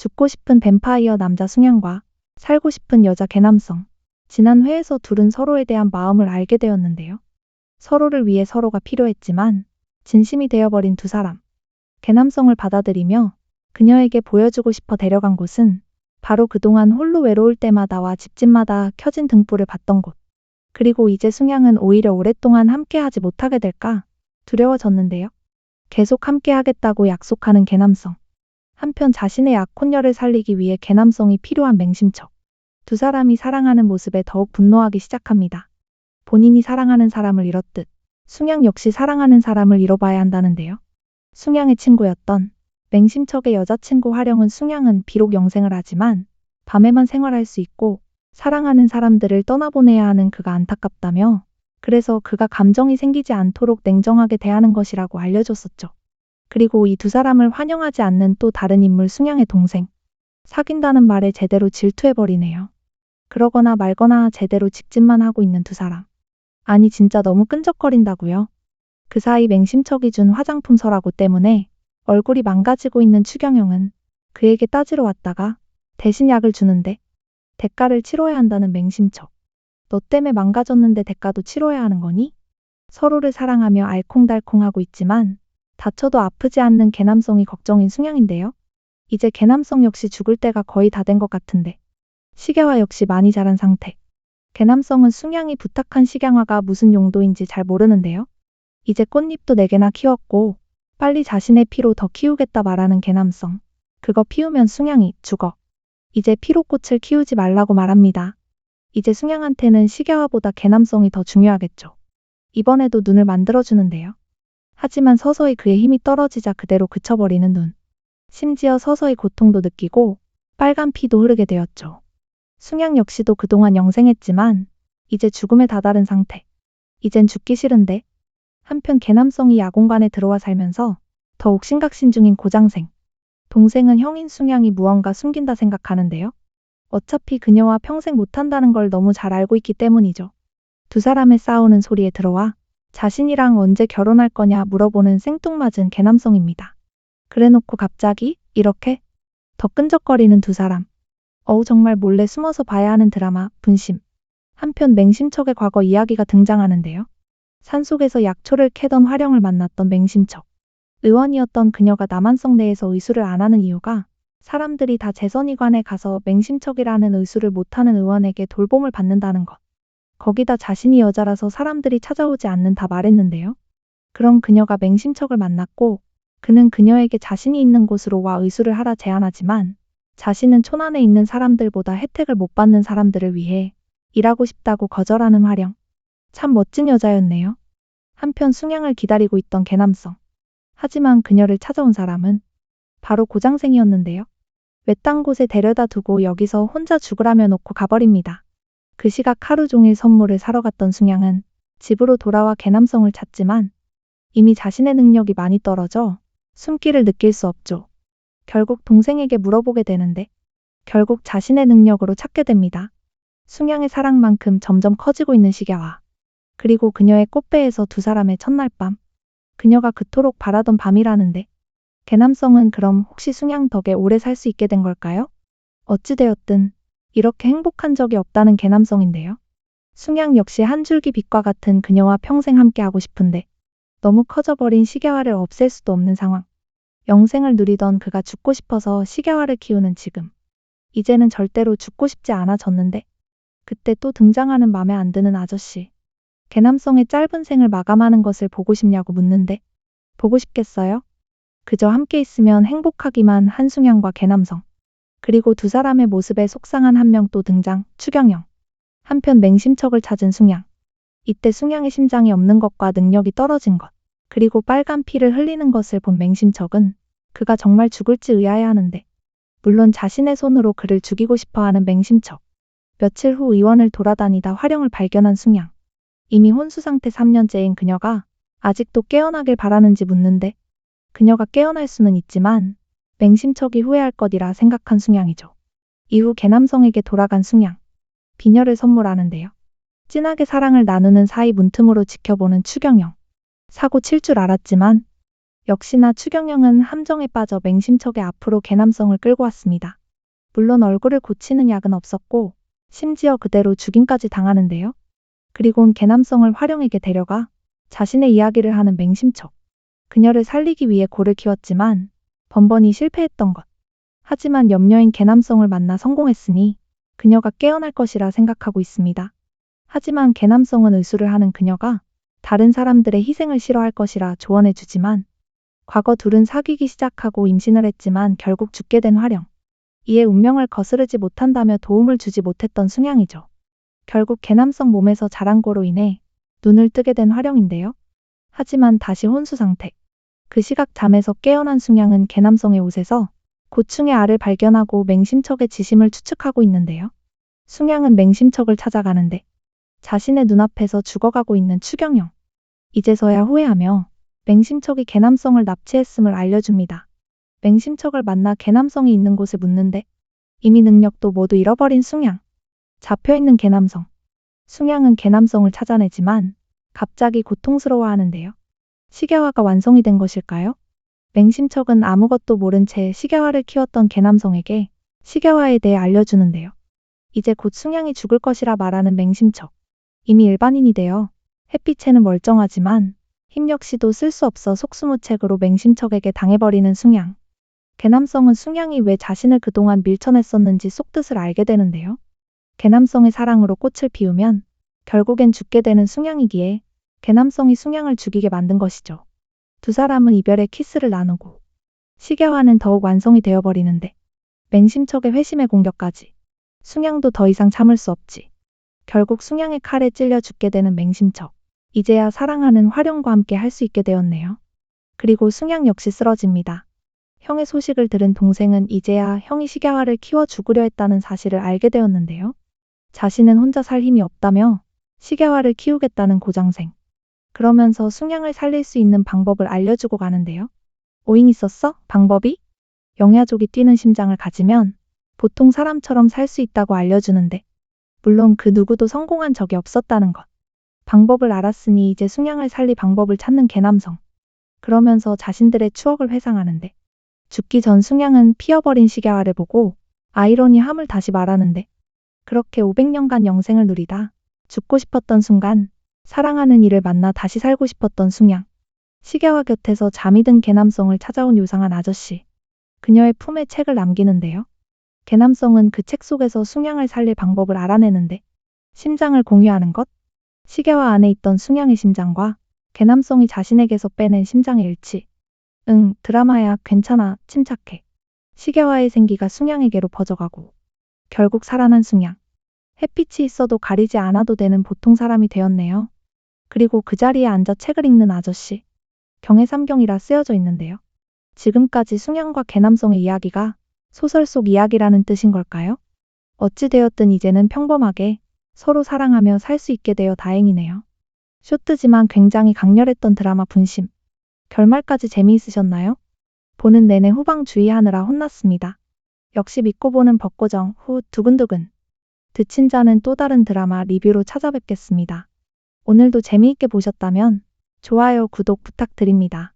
죽고 싶은 뱀파이어 남자 숭양과 살고 싶은 여자 개남성. 지난 회에서 둘은 서로에 대한 마음을 알게 되었는데요. 서로를 위해 서로가 필요했지만 진심이 되어버린 두 사람. 개남성을 받아들이며 그녀에게 보여주고 싶어 데려간 곳은 바로 그동안 홀로 외로울 때마다와 집집마다 켜진 등불을 봤던 곳. 그리고 이제 숭양은 오히려 오랫동안 함께하지 못하게 될까 두려워졌는데요. 계속 함께하겠다고 약속하는 개남성. 한편 자신의 약혼녀를 살리기 위해 개남성이 필요한 맹심척. 두 사람이 사랑하는 모습에 더욱 분노하기 시작합니다. 본인이 사랑하는 사람을 잃었듯 숭양 역시 사랑하는 사람을 잃어봐야 한다는데요. 숭양의 친구였던 맹심척의 여자친구 화령은 숭양은 비록 영생을 하지만 밤에만 생활할 수 있고 사랑하는 사람들을 떠나보내야 하는 그가 안타깝다며 그래서 그가 감정이 생기지 않도록 냉정하게 대하는 것이라고 알려줬었죠. 그리고 이 두 사람을 환영하지 않는 또 다른 인물 숭양의 동생. 사귄다는 말에 제대로 질투해버리네요. 그러거나 말거나 제대로 직진만 하고 있는 두 사람. 아니 진짜 너무 끈적거린다고요. 그 사이 맹심척이 준 화장품 서라고 때문에 얼굴이 망가지고 있는 추경영은 그에게 따지러 왔다가 대신 약을 주는데 대가를 치러야 한다는 맹심척. 너 때문에 망가졌는데 대가도 치러야 하는 거니? 서로를 사랑하며 알콩달콩하고 있지만 다쳐도 아프지 않는 개남성이 걱정인 숭양인데요. 이제 개남성 역시 죽을 때가 거의 다 된 것 같은데 식약화 역시 많이 자란 상태. 개남성은 숭양이 부탁한 식약화가 무슨 용도인지 잘 모르는데요. 이제 꽃잎도 4개나 키웠고 빨리 자신의 피로 더 키우겠다 말하는 개남성. 그거 피우면 숭양이 죽어. 이제 피로꽃을 키우지 말라고 말합니다. 이제 숭양한테는 식약화보다 개남성이 더 중요하겠죠. 이번에도 눈을 만들어주는데요. 하지만 서서히 그의 힘이 떨어지자 그대로 그쳐버리는 눈. 심지어 서서히 고통도 느끼고 빨간 피도 흐르게 되었죠. 숭양 역시도 그동안 영생했지만 이제 죽음에 다다른 상태. 이젠 죽기 싫은데. 한편 개남성이 야공관에 들어와 살면서 더욱 심각신 중인 고장생. 동생은 형인 숭양이 무언가 숨긴다 생각하는데요. 어차피 그녀와 평생 못한다는 걸 너무 잘 알고 있기 때문이죠. 두 사람의 싸우는 소리에 들어와 자신이랑 언제 결혼할 거냐 물어보는 생뚱맞은 개남성입니다. 그래놓고 갑자기 이렇게 더 끈적거리는 두 사람. 정말 몰래 숨어서 봐야 하는 드라마 분심. 한편 맹심척의 과거 이야기가 등장하는데요. 산속에서 약초를 캐던 화령을 만났던 맹심척. 의원이었던 그녀가 남한성 내에서 의술을 안 하는 이유가 사람들이 다 재선이관에 가서 맹심척이라는 의술을 못하는 의원에게 돌봄을 받는다는 것. 거기다 자신이 여자라서 사람들이 찾아오지 않는다 말했는데요. 그럼 그녀가 맹심척을 만났고 그는 그녀에게 자신이 있는 곳으로 와 의술을 하라 제안하지만 자신은 촌안에 있는 사람들보다 혜택을 못 받는 사람들을 위해 일하고 싶다고 거절하는 화령. 참 멋진 여자였네요. 한편 숭양을 기다리고 있던 개남성. 하지만 그녀를 찾아온 사람은 바로 고장생이었는데요. 외딴 곳에 데려다 두고 여기서 혼자 죽으라며 놓고 가버립니다. 그 시각 하루 종일 선물을 사러 갔던 숭양은 집으로 돌아와 개남성을 찾지만 이미 자신의 능력이 많이 떨어져 숨기를 느낄 수 없죠. 결국 동생에게 물어보게 되는데 결국 자신의 능력으로 찾게 됩니다. 숭양의 사랑만큼 점점 커지고 있는 식약화. 그리고 그녀의 꽃배에서 두 사람의 첫날 밤. 그녀가 그토록 바라던 밤이라는데 개남성은 그럼 혹시 숭양 덕에 오래 살 수 있게 된 걸까요? 어찌되었든 이렇게 행복한 적이 없다는 개남성인데요. 숭양 역시 한 줄기 빛과 같은 그녀와 평생 함께하고 싶은데 너무 커져버린 식약화를 없앨 수도 없는 상황. 영생을 누리던 그가 죽고 싶어서 식약화를 키우는 지금. 이제는 절대로 죽고 싶지 않아졌는데 그때 또 등장하는 맘에 안 드는 아저씨. 개남성의 짧은 생을 마감하는 것을 보고 싶냐고 묻는데 보고 싶겠어요? 그저 함께 있으면 행복하기만 한 숭양과 개남성. 그리고 두 사람의 모습에 속상한 한 명 또 등장, 추경영. 한편 맹심척을 찾은 숭양. 이때 숭양의 심장이 없는 것과 능력이 떨어진 것. 그리고 빨간 피를 흘리는 것을 본 맹심척은 그가 정말 죽을지 의아해하는데 물론 자신의 손으로 그를 죽이고 싶어하는 맹심척. 며칠 후 의원을 돌아다니다 화령을 발견한 숭양. 이미 혼수 상태 3년째인 그녀가 아직도 깨어나길 바라는지 묻는데 그녀가 깨어날 수는 있지만 맹심척이 후회할 것이라 생각한 숭양이죠. 이후 개남성에게 돌아간 숭양. 비녀를 선물하는데요. 진하게 사랑을 나누는 사이 문틈으로 지켜보는 추경영. 사고 칠 줄 알았지만 역시나 추경영은 함정에 빠져 맹심척의 앞으로 개남성을 끌고 왔습니다. 물론 얼굴을 고치는 약은 없었고 심지어 그대로 죽임까지 당하는데요. 그리곤 개남성을 활용에게 데려가 자신의 이야기를 하는 맹심척. 그녀를 살리기 위해 고를 키웠지만 번번이 실패했던 것. 하지만 염려인 개남성을 만나 성공했으니 그녀가 깨어날 것이라 생각하고 있습니다. 하지만 개남성은 의술을 하는 그녀가 다른 사람들의 희생을 싫어할 것이라 조언해주지만 과거 둘은 사귀기 시작하고 임신을 했지만 결국 죽게 된 화령. 이에 운명을 거스르지 못한다며 도움을 주지 못했던 숭양이죠. 결국 개남성 몸에서 자란 거로 인해 눈을 뜨게 된 화령인데요. 하지만 다시 혼수 상태. 그 시각 잠에서 깨어난 숭양은 개남성의 옷에서 고충의 알을 발견하고 맹심척의 지심을 추측하고 있는데요. 숭양은 맹심척을 찾아가는데 자신의 눈앞에서 죽어가고 있는 추경영. 이제서야 후회하며 맹심척이 개남성을 납치했음을 알려줍니다. 맹심척을 만나 개남성이 있는 곳을 묻는데 이미 능력도 모두 잃어버린 숭양. 잡혀있는 개남성. 숭양은 개남성을 찾아내지만 갑자기 고통스러워하는데요. 시계화가 완성이 된 것일까요? 맹심척은 아무것도 모른 채 시계화를 키웠던 개남성에게 시계화에 대해 알려주는데요. 이제 곧 숭양이 죽을 것이라 말하는 맹심척. 이미 일반인이 되어 햇빛에는 멀쩡하지만 힘 역시도 쓸 수 없어 속수무책으로 맹심척에게 당해버리는 숭양. 개남성은 숭양이 왜 자신을 그동안 밀쳐냈었는지 속뜻을 알게 되는데요. 개남성의 사랑으로 꽃을 피우면 결국엔 죽게 되는 숭양이기에 개남성이 숭양을 죽이게 만든 것이죠. 두 사람은 이별의 키스를 나누고 시계화는 더욱 완성이 되어버리는데 맹심척의 회심의 공격까지. 숭양도 더 이상 참을 수 없지. 결국 숭양의 칼에 찔려 죽게 되는 맹심척. 이제야 사랑하는 화령과 함께 할 수 있게 되었네요. 그리고 숭양 역시 쓰러집니다. 형의 소식을 들은 동생은 이제야 형이 시계화를 키워 죽으려 했다는 사실을 알게 되었는데요. 자신은 혼자 살 힘이 없다며 시계화를 키우겠다는 고장생. 그러면서 숭양을 살릴 수 있는 방법을 알려주고 가는데요. 오잉 있었어? 방법이? 영야족이 뛰는 심장을 가지면 보통 사람처럼 살 수 있다고 알려주는데 물론 그 누구도 성공한 적이 없었다는 것. 방법을 알았으니 이제 숭양을 살릴 방법을 찾는 개남성. 그러면서 자신들의 추억을 회상하는데 죽기 전 숭양은 피어버린 시계화를 보고 아이러니함을 다시 말하는데 그렇게 500년간 영생을 누리다 죽고 싶었던 순간 사랑하는 이를 만나 다시 살고 싶었던 숭양. 시계화 곁에서 잠이 든 개남성을 찾아온 요상한 아저씨. 그녀의 품에 책을 남기는데요. 개남성은 그 책 속에서 숭양을 살릴 방법을 알아내는데 심장을 공유하는 것? 시계화 안에 있던 숭양의 심장과 개남성이 자신에게서 빼낸 심장의 일치. 응, 드라마야, 괜찮아, 침착해. 시계화의 생기가 숭양에게로 퍼져가고 결국 살아난 숭양. 햇빛이 있어도 가리지 않아도 되는 보통 사람이 되었네요. 그리고 그 자리에 앉아 책을 읽는 아저씨. 경해삼경이라 쓰여져 있는데요. 지금까지 숭양과 개남성의 이야기가 소설 속 이야기라는 뜻인 걸까요? 어찌되었든 이제는 평범하게 서로 사랑하며 살 수 있게 되어 다행이네요. 쇼트지만 굉장히 강렬했던 드라마 분심. 결말까지 재미있으셨나요? 보는 내내 후방 주의하느라 혼났습니다. 역시 믿고 보는 벚고정 후 두근두근. 드친 자는 또 다른 드라마 리뷰로 찾아뵙겠습니다. 오늘도 재미있게 보셨다면 좋아요, 구독 부탁드립니다.